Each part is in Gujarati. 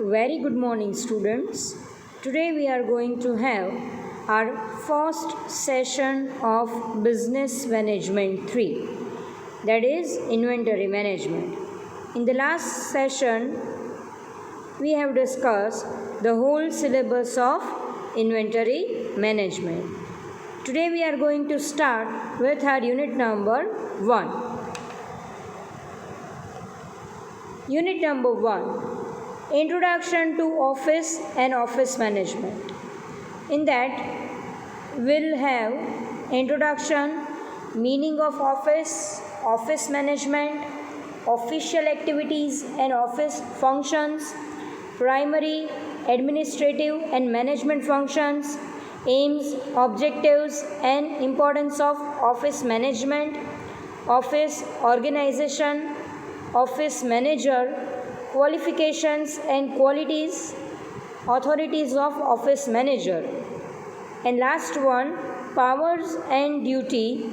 Very good morning, students. Today we are going to have our first session of Business Management 3, that is Inventory Management. In the last session, we have discussed the whole syllabus of Inventory Management. Today we are going to start with our unit number 1. Unit number 1. Introduction to Office and Office Management. In that, we'll have introduction, meaning of office, office management, official activities and office functions, primary, administrative and management functions, aims, objectives and importance of office management, office organization, office manager, qualifications and qualities, authorities of office manager, and last one, powers and duty,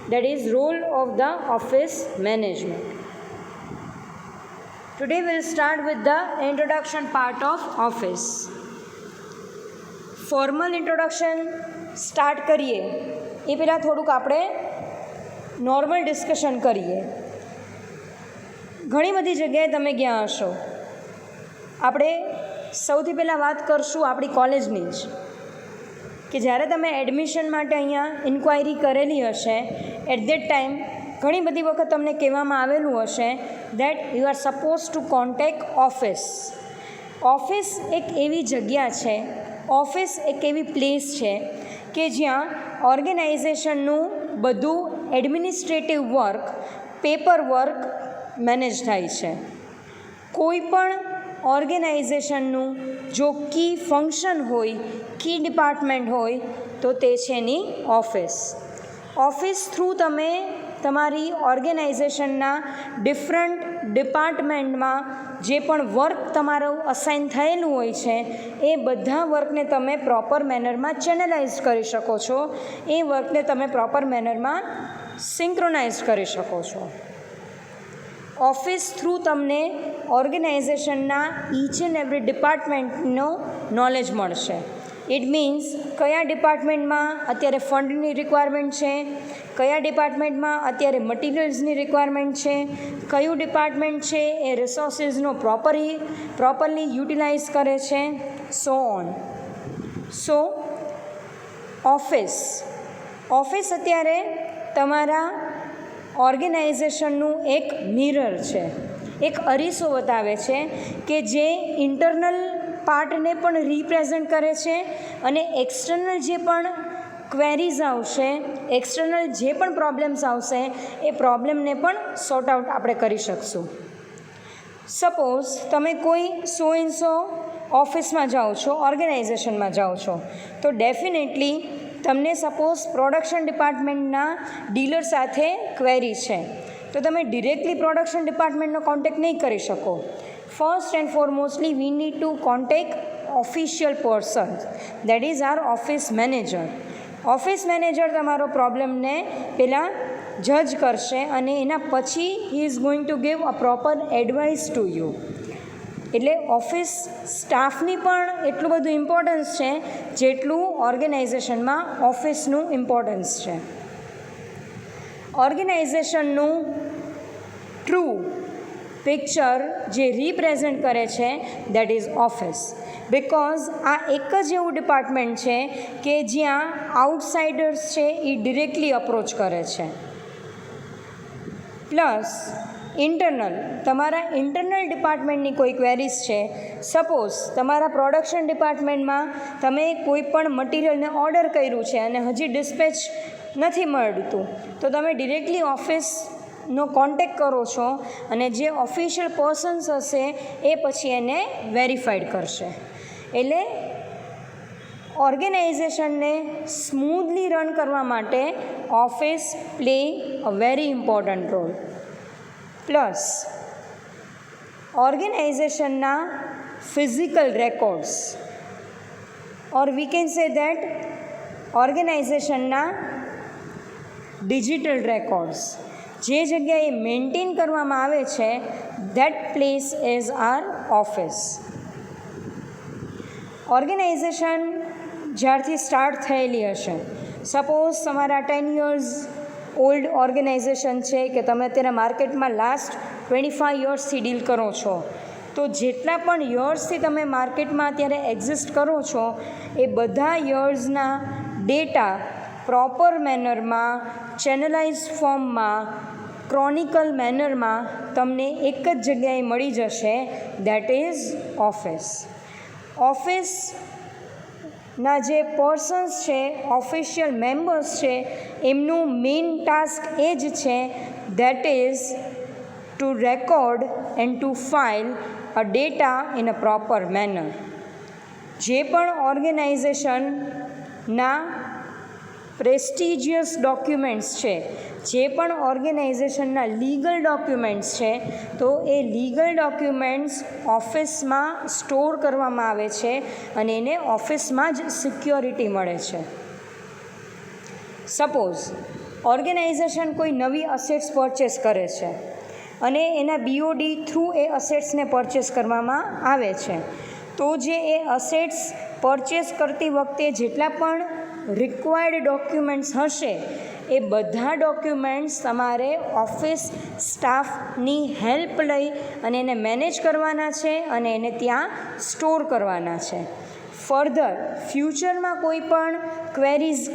that is role of the office management. Today we'll start with the introduction part of office. Formal introduction start કરીએ એ પહેલાં થોડુંક આપણે નોર્મલ ડિસ્કશન કરીએ. ઘણી બધી જગ્યાએ તમે ગયા હશો. આપણે સૌથી પહેલાં વાત કરશું આપણી કોલેજની જ, કે જ્યારે તમે એડમિશન માટે અહીંયા ઇન્ક્વાયરી કરેલી હશે, એટ ધેટ ટાઈમ ઘણી બધી વખત તમને કહેવામાં આવેલું હશે that you are suppose two contact office. Office એક એવી જગ્યા છે, ઓફિસ એક એવી પ્લેસ છે કે જ્યાં ઓર્ગેનાઇઝેશનનું બધું administrative work, paper work manage થાય છે. કોઈ પણ ઓર્ગેનાઇઝેશનનું જો કી ફંક્શન હોય, કી ડિપાર્ટમેન્ટ હોય તો તે છે એની ઓફિસ. ઓફિસ થ્રુ તમે તમારી ઓર્ગેનાઇઝેશનના ડિફરન્ટ ડિપાર્ટમેન્ટમાં જે પણ વર્ક તમારું અસાઇન થયેલું હોય છે એ બધા વર્કને તમે પ્રોપર મેનરમાં ચેનલાઇઝ કરી શકો છો, એ વર્કને તમે પ્રોપર મેનરમાં સિંક્રોનાઇઝ કરી શકો છો. ઓફિસ થ્રુ તમને ઓર્ગેનાઇઝેશનના ઈચ એન્ડ એવરી ડિપાર્ટમેન્ટનો નોલેજ મળશે. ઇટ મીન્સ કયા ડિપાર્ટમેન્ટમાં અત્યારે ફંડની રિક્વાયરમેન્ટ છે, કયા ડિપાર્ટમેન્ટમાં અત્યારે મટિરિયલ્સની રિક્વાયરમેન્ટ છે, કયું ડિપાર્ટમેન્ટ છે એ રિસોર્સિસનો પ્રોપરલી યુટિલાઇઝ કરે છે, સો ઓન. સો ઓફિસ અત્યારે તમારા ઓર્ગેનાઇઝેશનનું એક મિરર છે, એક અરીસો બતાવે છે કે જે ઇન્ટરનલ પાર્ટને પણ રિપ્રેઝન્ટ કરે છે અને એક્સટર્નલ જે પણ ક્વેરીઝ આવશે, એક્સટર્નલ જે પણ પ્રોબ્લેમ્સ આવશે એ પ્રોબ્લેમને પણ સોર્ટ આઉટ આપણે કરી શકશું. સપોઝ તમે કોઈ સો એન્ડ સો ઓફિસમાં જાઓ છો, ઓર્ગેનાઇઝેશનમાં જાઓ છો, તો ડેફિનેટલી તમને સપોઝ પ્રોડક્શન ડિપાર્ટમેન્ટના ડીલર સાથે ક્વેરી છે તો તમે ડિરેક્ટલી પ્રોડક્શન ડિપાર્ટમેન્ટનો કોન્ટેક્ટ નહીં કરી શકો. First and foremostly we need to contact official person, that is our office manager. Office manager તમારો પ્રોબ્લેમને પહેલાં જજ કરશે અને એના પછી he is going to give a proper advice to you. એટલે ઓફિસ સ્ટાફની પણ એટલું બધું ઇમ્પોર્ટન્સ છે જેટલું ઓર્ગેનાઇઝેશનમાં ઓફિસનું ઇમ્પોર્ટન્સ છે. ઓર્ગેનાઇઝેશનનું ટ્રુ પિક્ચર જે રિપ્રેઝન્ટ કરે છે દેટ ઇઝ ઓફિસ. બિકોઝ આ એક જ એવું ડિપાર્ટમેન્ટ છે કે જ્યાં આઉટસાઇડર્સ છે એ ડિરેક્ટલી અપ્રોચ કરે છે. પ્લસ ઇન્ટરનલ, તમારા ઇન્ટરનલ ડિપાર્ટમેન્ટની કોઈ ક્વેરીઝ છે, સપોઝ તમારા પ્રોડક્શન ડિપાર્ટમેન્ટમાં તમે કોઈ પણ મટિરિયલને ઓર્ડર કર્યું છે અને હજી ડિસ્પેચ નથી મળતું, તો તમે ડિરેક્ટલી ઓફિસનો કોન્ટેક્ટ કરો છો અને જે ઓફિશિયલ પર્સન્સ હશે એ પછી એને વેરીફાઈડ કરશે. એટલે ઓર્ગેનાઇઝેશનને સ્મૂથલી રન કરવા માટે office play a very important role. Plus ઓર્ગેનાઇઝેશનના physical records, or we can say that ઓર્ગેનાઇઝેશનના ડિજિટલ રેકોર્ડ્સ જે જગ્યાએ મેન્ટેન કરવામાં આવે છે that place is our office. Organisation જ્યારથી સ્ટાર્ટ થયેલી હશે, સપોઝ તમારા 10 years ઓલ્ડ ઓર્ગેનાઇઝેશન છે કે તમે અત્યારે માર્કેટમાં લાસ્ટ 25 yearsથી ડીલ કરો છો, તો જેટલા પણ યર્સથી તમે માર્કેટમાં અત્યારે એક્ઝિસ્ટ કરો છો એ બધા યર્સના ડેટા પ્રોપર મેનરમાં, ચેનલાઇઝ ફોર્મમાં, ક્રોનિકલ મેનરમાં તમને એક જ જગ્યાએ મળી જશે, દેટ ઇઝ ઓફિસ. ઓફિસના જે પર્સન્સ છે, ઓફિશિયલ મેમ્બર્સ છે, એમનું મેઇન ટાસ્ક એ જ છે, that is to record and to file a data in a proper manner. જે પણ ઓર્ગેનાઇઝેશનના પ્રેસ્ટિજિયસ ડોક્યુમેન્ટ્સ છે, જે પણ ઓર્ગેનાઇઝેશનના લીગલ ડોક્યુમેન્ટ્સ છે, તો એ લીગલ ડોક્યુમેન્ટ્સ ઓફિસમાં સ્ટોર કરવામાં આવે છે અને એને ઓફિસમાં જ સિક્યોરિટી મળે છે. સપોઝ ઓર્ગેનાઇઝેશન કોઈ નવી અસેટ્સ પરચેસ કરે છે અને એના BOD થ્રુ એ અસેટ્સને પરચેસ કરવામાં આવે છે, તો જે એ અસેટ્સ પરચેસ કરતી વખતે જેટલા પણ રિક્વાયર્ડ ડોક્યુમેન્ટ્સ હશે એ બધા ડોક્યુમેન્ટ્સ તમારે ઓફિસ સ્ટાફની હેલ્પ લઈ અને એને મેનેજ કરવાના છે અને એને ત્યાં સ્ટોર કરવાના છે. ફર્ધર ફ્યુચરમાં કોઈ પણ ક્વેરીઝ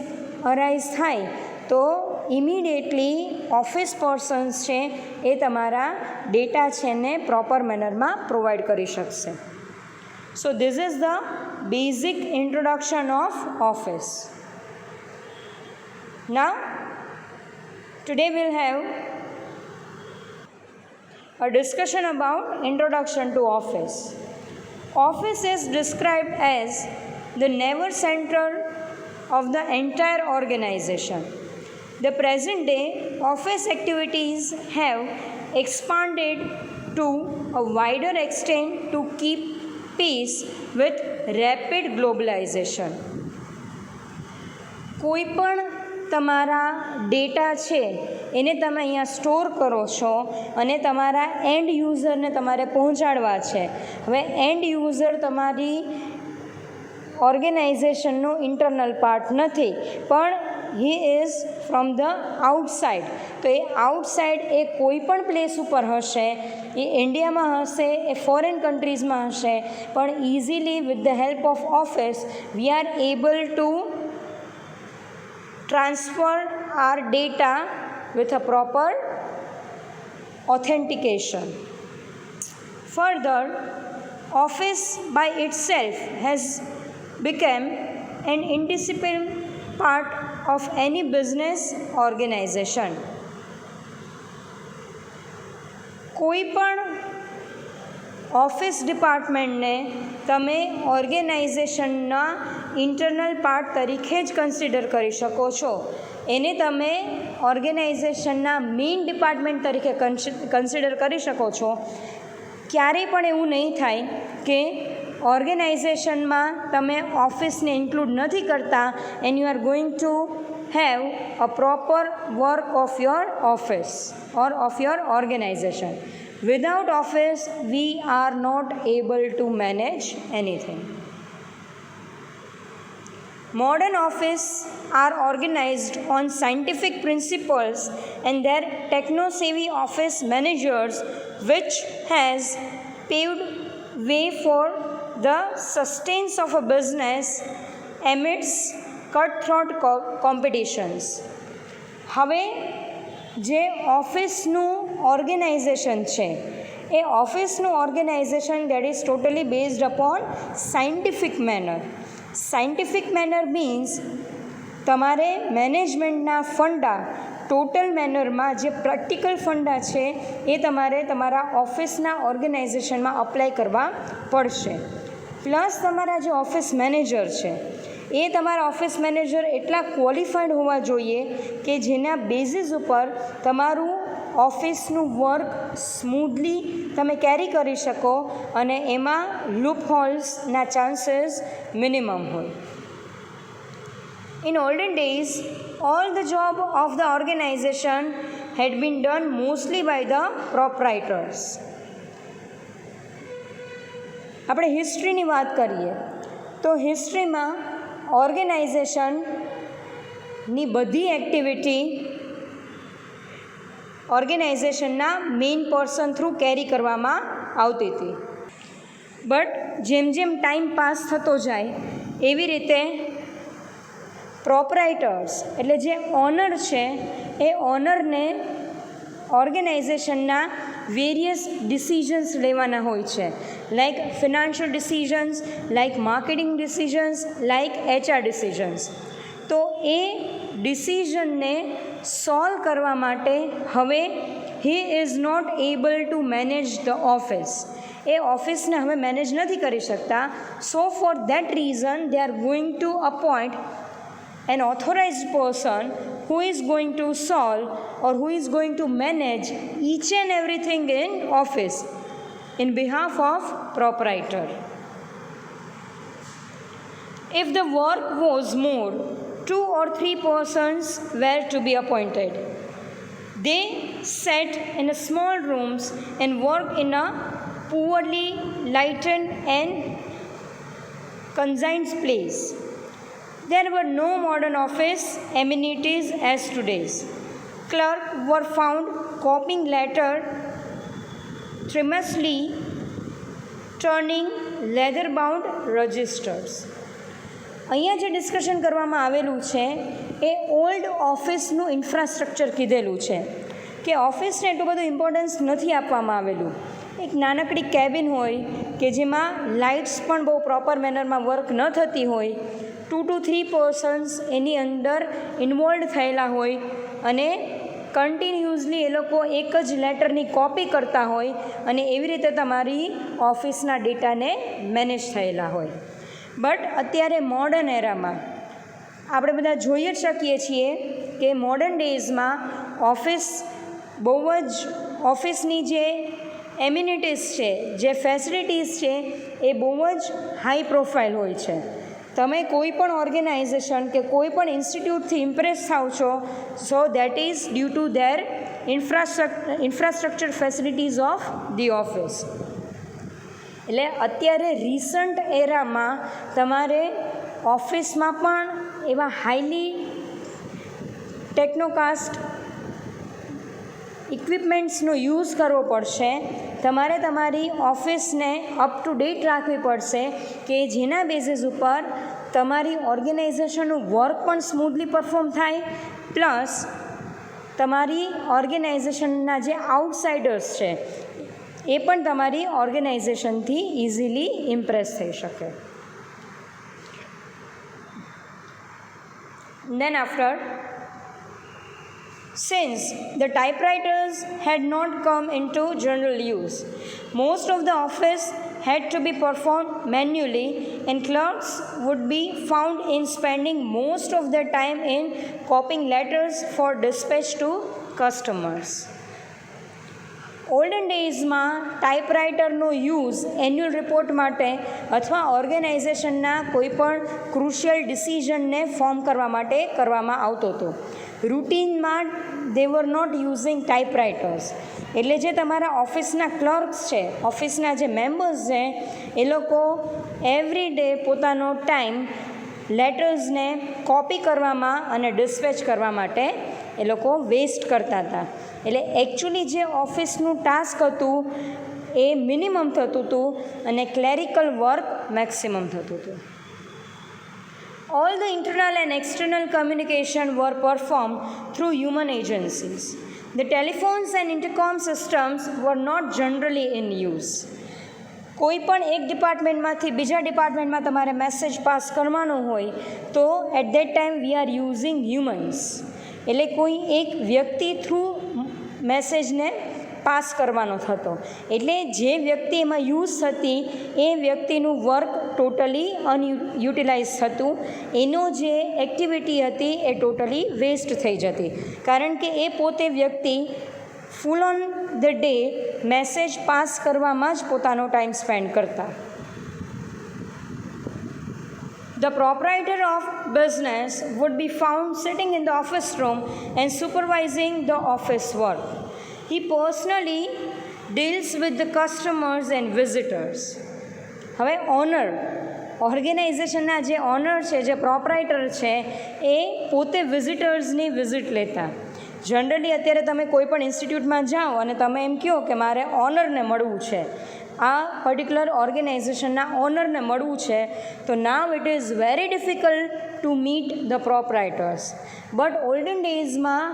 અરાઇઝ થાય તો ઇમિડિયેટલી ઓફિસ પર્સન્સ છે એ તમારા ડેટા છે ને પ્રોપર મેનરમાં પ્રોવાઈડ કરી શકશે. So this is the basic introduction of office. Now, today we'll have a discussion about introduction to office. Office is described as the nervous center of the entire organization. The present day office activities have expanded to a wider extent to keep pace with rapid globalization. કોઈ પણ તમારા ડેટા છે એને તમે અહીંયા સ્ટોર કરો છો અને તમારા એન્ડ યુઝરને તમારે પહોંચાડવા છે. હવે એન્ડ યુઝર તમારી ઓર્ગેનાઇઝેશનનો ઇન્ટરનલ પાર્ટ નથી, પણ he is from the outside. તો એ આઉટસાઇડ એ કોઈ પણ પ્લેસ ઉપર હશે, એ ઇન્ડિયામાં હશે, એ ફોરેન કન્ટ્રીઝમાં હશે, પણ easily with the help of office we are able to transfer our data with a proper authentication. Further, office by itself has become an inseparable part of any business organization. કોઈ પણ ઓફિસ ડિપાર્ટમેન્ટને તમે ઓર્ગેનાઇઝેશનના ઇન્ટરનલ પાર્ટ તરીકે જ કન્સિડર કરી શકો છો. એને તમે ઓર્ગેનાઇઝેશનના મેઇન ડિપાર્ટમેન્ટ તરીકે કન્સિડર કરી શકો છો. ક્યારેય પણ એવું નહીં થાય કે ઓર્ગેનાઇઝેશનમાં તમે ઓફિસને ઇન્ક્લુડ નથી કરતા and you are going to have a proper work of your office or of your organisation. Without office, we are not able to manage anything. Modern offices are organized on scientific principles and their techno-savvy office managers, which has paved way for the sustenance of a business amidst cutthroat competitions. હવે જે ઓફિસનું ઓર્ગેનાઇઝેશન છે એ ઓફિસનું organisation that is totally based upon scientific manner. Scientific manner means તમારે મેનેજમેન્ટના ફંડા ટોટલ મેનરમાં જે પ્રેક્ટિકલ ફંડા છે એ તમારે તમારા ઓફિસના ઓર્ગેનાઇઝેશનમાં અપ્લાય કરવા પડશે. પ્લસ તમારા જે ઓફિસ મેનેજર છે એ તમારા ઓફિસ મેનેજર એટલા ક્વોલિફાઈડ હોવા જોઈએ કે જેના બેઝિસ ઉપર તમારું ઓફિસનું વર્ક સ્મૂધલી તમે કેરી કરી શકો અને એમાં લૂપ હોલ્સના ચાન્સીસ મિનિમમ હોય. In olden days, all the job of the organization had been done mostly by the proprietors. આપણે હિસ્ટ્રીની વાત કરીએ તો હિસ્ટ્રીમાં ઓર્ગેનાઇઝેશનની બધી એક્ટિવિટી ઓર્ગેનાઇઝેશનના મેઇન પર્સન થ્રુ કેરી કરવામાં આવતી હતી. બટ જેમ જેમ ટાઈમ પાસ થતો જાય એવી રીતે પ્રોપરાઇટર્સ એટલે જે ઓનર છે એ ઓનરને ઓર્ગેનાઇઝેશનના વેરિયસ ડિસિઝન્સ લેવાના હોય છે, like financial decisions, like marketing decisions, like HR decisions. તો એ ડિસિઝનને સોલ્વ કરવા માટે હવે he is not able to manage the office. એ ઓફિસને હવે મેનેજ નથી કરી શકતા. So for that reason they are going to appoint an authorized person who is going to solve or who is going to manage each and everything in office in behalf of proprietor. If the work was more, 2 or 3 persons were to be appointed. They sat in a small rooms and worked in a poorly lighted and confined place. There were no modern office amenities as today's. Clerks were found copying letter tremulously, turning leather-bound registers. અહીંયા જે ડિસ્કશન કરવામાં આવેલું છે એ ઓલ્ડ ઓફિસનું ઇન્ફ્રાસ્ટ્રક્ચર કીધેલું છે કે ઓફિસને એટલું બધું ઇમ્પોર્ટન્સ નથી આપવામાં આવેલું. એક નાનકડી કેબિન હોય કે જેમાં લાઇટ્સ પણ બહુ પ્રોપર મેનરમાં વર્ક ન થતી હોય, 2 to 3 પર્સન્સ એની અંદર ઇન્વોલ્વ થયેલા હોય અને કન્ટિન્યુઅસલી એ લોકો એક જ લેટરની કોપી કરતા હોય અને એવી રીતે તમારી ઓફિસના ડેટાને મેનેજ થયેલા હોય. બટ અત્યારે મોડર્ન એરામાં આપણે બધા જોઈ જ શકીએ છીએ કે મોડર્ન ડેઝમાં ઓફિસ બહુ જ ઓફિસની જે એમ્યુનિટીઝ છે, જે ફેસિલિટીઝ છે એ બહુ જ હાઈ પ્રોફાઇલ હોય છે. તમે કોઈ પણ ઓર્ગેનાઇઝેશન કે કોઈ પણ ઇન્સ્ટિટ્યૂટથી ઇમ્પ્રેસ થાવ છો, so that is due to their infrastructure facilities of the office. એટલે અત્યારે રિસન્ટ એરામાં તમારે ઓફિસમાં પણ એવા હાઈલી ટેકનોકાસ્ટ ઇક્વિપમેન્ટ્સનો યુઝ કરવો પડશે. તમારે તમારી ઓફિસને અપ ટુ ડેટ રાખવી પડશે કે જેના બેઝિસ ઉપર તમારી ઓર્ગેનાઇઝેશનનું વર્ક પણ સ્મૂથલી પરફોર્મ થાય, પ્લસ તમારી ઓર્ગેનાઇઝેશનના જે આઉટસાઇડર્સ છે એ પણ તમારી ઓર્ગેનાઇઝેશનથી ઇઝીલી ઇમ્પ્રેસ થઈ શકે. Then after, since the typewriters had not come into general use, most of the office had to be performed manually and clerks would be found in spending most of their time in copying letters for dispatch to customers. Olden ડેઝમાં ટાઈપરાઇટરનો યુઝ એન્યુઅલ રિપોર્ટ માટે અથવા ઓર્ગેનાઇઝેશનના કોઈપણ ક્રુશિયલ ડિસિઝનને ફોર્મ કરવા માટે કરવામાં આવતો હતો. રૂટીનમાં દે વર નોટ યુઝિંગ ટાઈપરાઇટર્સ. એટલે જે તમારા ઓફિસના ક્લર્ક્સ છે, ઓફિસના જે મેમ્બર્સ છે, એ લોકો એવરી ડે પોતાનો ટાઈમ લેટર્સને કોપી કરવામાં અને ડિસ્પેચ કરવા માટે એ લોકો વેસ્ટ કરતા હતા. એટલે એકચ્યુઅલી જે ઓફિસનું ટાસ્ક હતું એ મિનિમમ થતું હતું અને ક્લેરિકલ વર્ક મેક્સિમમ થતું હતું. All the internal and external communication were performed through human agencies. The telephones and intercom systems were not generally in use. કોઈ પણ એક ડિપાર્ટમેન્ટમાંથી બીજા ડિપાર્ટમેન્ટમાં તમારે મેસેજ પાસ કરવાનો હોય તો at that time we are using humans. એટલે કોઈ એક વ્યક્તિ થ્રુ મેસેજને પાસ કરવાનો થતો. એટલે જે વ્યક્તિ એમાં યુઝ થતી એ વ્યક્તિનું વર્ક ટોટલી અનયુટિલાઇઝ થતું. એનો જે એક્ટિવિટી હતી એ ટોટલી વેસ્ટ થઈ જતી, કારણ કે એ પોતે વ્યક્તિ full on the day message pass કરવામાં જ પોતાનો ટાઈમ સ્પેન્ડ કરતા. The proprietor of business would be found sitting in the office room and supervising the office work. He personally deals with the customers and visitors. હવે ઓનર ઓર્ગેનાઇઝેશનના જે ઓનર છે, જે પ્રોપરાઇટર છે, એ પોતે વિઝિટર્સની વિઝિટ લેતા. જનરલી અત્યારે તમે કોઈ પણ ઇન્સ્ટિટ્યૂટમાં જાઓ અને તમે એમ કહો કે મારે ઓનરને મળવું છે, આ પર્ટિક્યુલર ઓર્ગેનાઇઝેશનના ઓનરને મળવું છે, તો now it is very difficult to meet the proprietors. But olden ડેઝમાં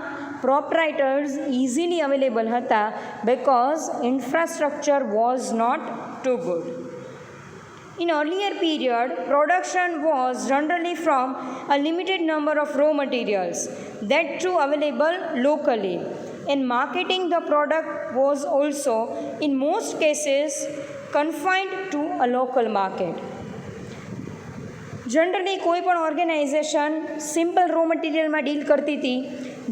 પ્રોપરાઇટર્સ ઇઝીલી અવેલેબલ હતા because infrastructure was not too good. In earlier period, production was generally from a limited number of raw materials that too available locally, and marketing the product was also in most cases confined to a local market. Generally કોઈ પણ ઓર્ગેનાઇઝેશન સિમ્પલ રો મટીરિયલમાં ડીલ કરતી હતી,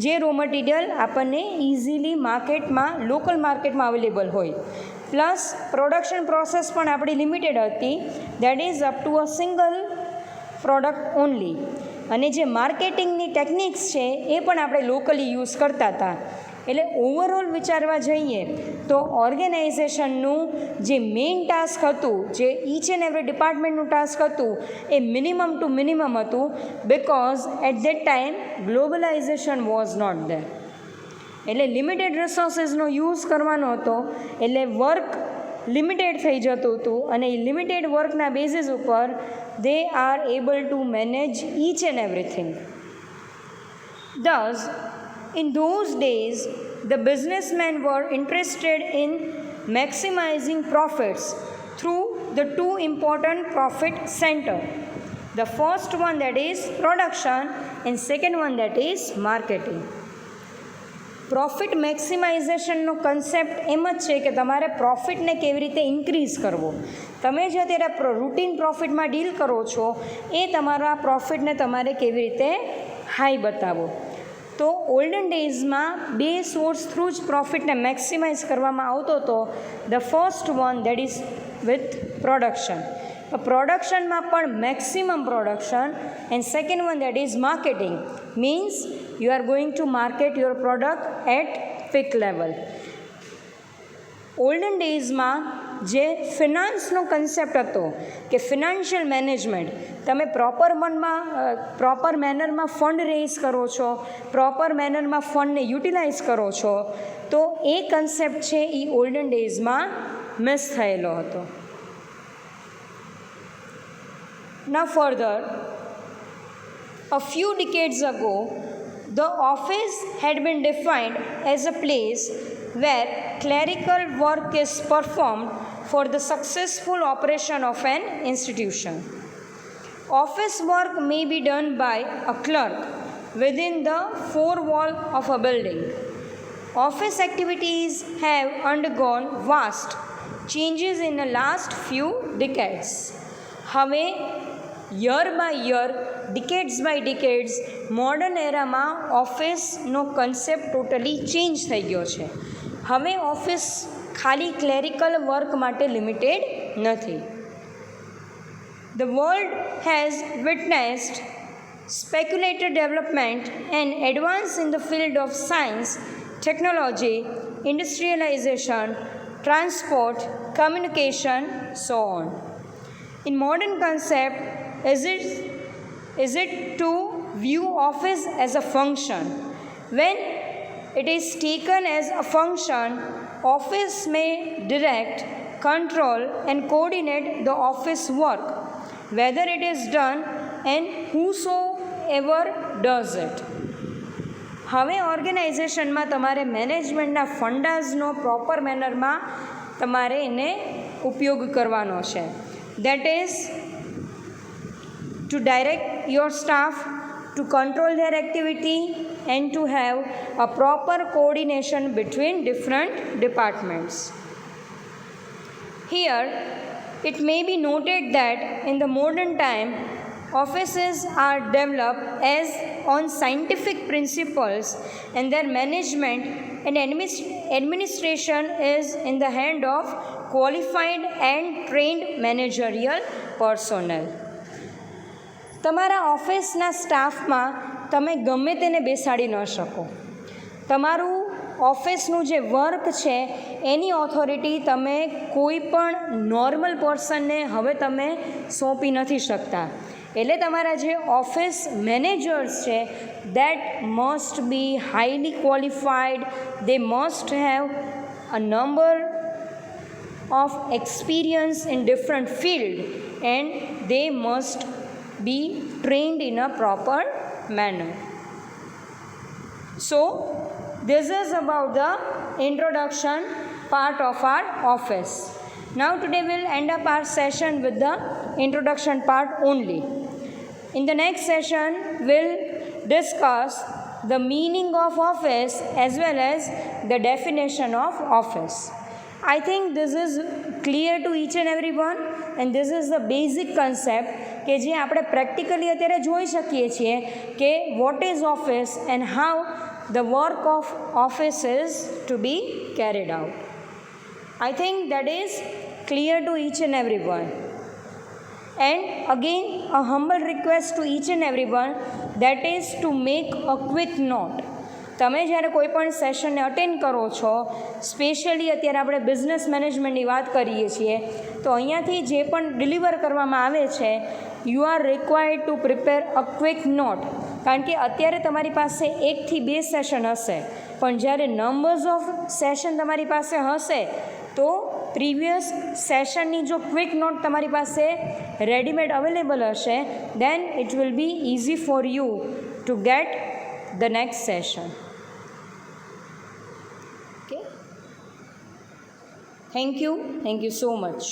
જે રો મટીરિયલ આપણને ઇઝીલી માર્કેટમાં, લોકલ માર્કેટમાં અવેલેબલ હોય. પ્લસ પ્રોડક્શન પ્રોસેસ પણ આપણી લિમિટેડ હતી, that is up to a single product only. અને જે માર્કેટિંગની ટેકનિક્સ છે એ પણ આપણે લોકલી યુઝ કરતા હતા. એટલે ઓવરઓલ વિચારવા જઈએ તો ઓર્ગેનાઇઝેશનનું જે મેઇન ટાસ્ક હતું, જે ઈચ એન્ડ એવરી ડિપાર્ટમેન્ટનું ટાસ્ક હતું, એ મિનિમમ ટુ મિનિમમ હતું because at that time globalisation was not there. એટલે લિમિટેડ રિસોર્સિસનો યુઝ કરવાનો હતો, એટલે વર્ક લિમિટેડ થઈ જતું હતું, અને એ લિમિટેડ વર્કના બેઝિસ ઉપર they are able to manage each and everything. Thus, in those days, the businessmen were interested in maximizing profits through the two important profit center. The first one that is production and second one that is marketing. Profit મેક્સિમાઇઝેશનનો કન્સેપ્ટ એમ જ છે કે તમારે પ્રોફિટને કેવી રીતે ઇન્ક્રીઝ કરવો. તમે જે અત્યારે રૂટીન પ્રોફિટમાં ડીલ કરો છો એ તમારા પ્રોફિટને તમારે કેવી રીતે હાઈ બતાવો. તો ઓલ્ડન ડેઝમાં બે સોર્સ થ્રુ જ પ્રોફિટને મેક્સિમાઇઝ કરવામાં આવતો હતો. The first one that is with production. પ્રોડક્શનમાં પણ maximum production, and second one that is marketing. Means you are going to market your product at peak level. ઓલ્ડન ડેઝમાં જે ફિનાન્સનો કન્સેપ્ટ હતો કે ફિનાન્શિયલ મેનેજમેન્ટ, તમે પ્રોપર મેનરમાં ફંડ રેઝ કરો છો, પ્રોપર મેનરમાં ફંડને યુટિલાઇઝ કરો છો, તો એ કન્સેપ્ટ છે એ ઓલ્ડન ડેઝમાં મિસ થયેલો હતો. Now further, a few decades ago, the office had been defined as a place where clerical work is performed for the successful operation of an institution. Office work may be done by a clerk within the four walls of a building. Office activities have undergone vast changes in the last few decades. હવે year by year, decades by decades, modern એરામાં ઓફિસનો કન્સેપ્ટ ટોટલી ચેન્જ થઈ ગયો છે. હવે ઓફિસ ખાલી ક્લેરિકલ વર્ક માટે લિમિટેડ નથી. The world has witnessed speculative development and advance in the field of science, technology, industrialization, transport, communication, so on. In modern concept, is it to view office as a function? When it is taken as a function, office may direct, control and coordinate the office work, whether it is done and whosoever does it. હવે ઓર્ગેનાઇઝેશનમાં તમારે મેનેજમેન્ટના ફંડાઝનો પ્રોપર મેનરમાં તમારે એને ઉપયોગ કરવાનો છે. That is to direct your staff, to control their activity and to have a proper coordination between different departments. Here, it may be noted that in the modern time, offices are developed as on scientific principles and their management and administration is in the hand of qualified and trained managerial personnel. તમારા ઓફિસના સ્ટાફમાં તમે ગમે તેને બેસાડી ન શકો. તમારું ઓફિસનું જે વર્ક છે એની ઓથોરિટી તમે કોઈ પણ નોર્મલ પર્સનને હવે તમે સોંપી નથી શકતા. એટલે તમારા જે ઓફિસ મેનેજર્સ છે that must be highly qualified, they must have a number of experience in different field and they must be trained in a proper manner. So this is about the introduction part of our office. Now today we'll end up our session with the introduction part only. In the next session we'll discuss the meaning of office as well as the definition of office. I think this is clear to each and everyone and this is the basic concept કે જે આપણે પ્રેક્ટિકલી અત્યારે જોઈ શકીએ છીએ કે what is office and how the work of office is to be carried out. I think that is clear to each and everyone. And again a humble request to each and everyone, that is to make a quick note. તમે જ્યારે કોઈ પણ સેશનને અટેન્ડ કરો છો, સ્પેશિયલી અત્યારે આપણે બિઝનેસ મેનેજમેન્ટની વાત કરીએ છીએ, તો અહીંયાથી જે પણ ડિલિવર કરવામાં આવે છે you are required to prepare a quick note. કારણ કે અત્યારે તમારી પાસે 1 થી 2 સેશન હશે, પણ જ્યારે નંબર્સ ઓફ સેશન તમારી પાસે હશે તો પ્રીવિયસ સેશનની જો ક્વિક નોટ તમારી પાસે રેડીમેડ અવેલેબલ હશે then it will be easy for you to get the next session. Okay, thank you so much.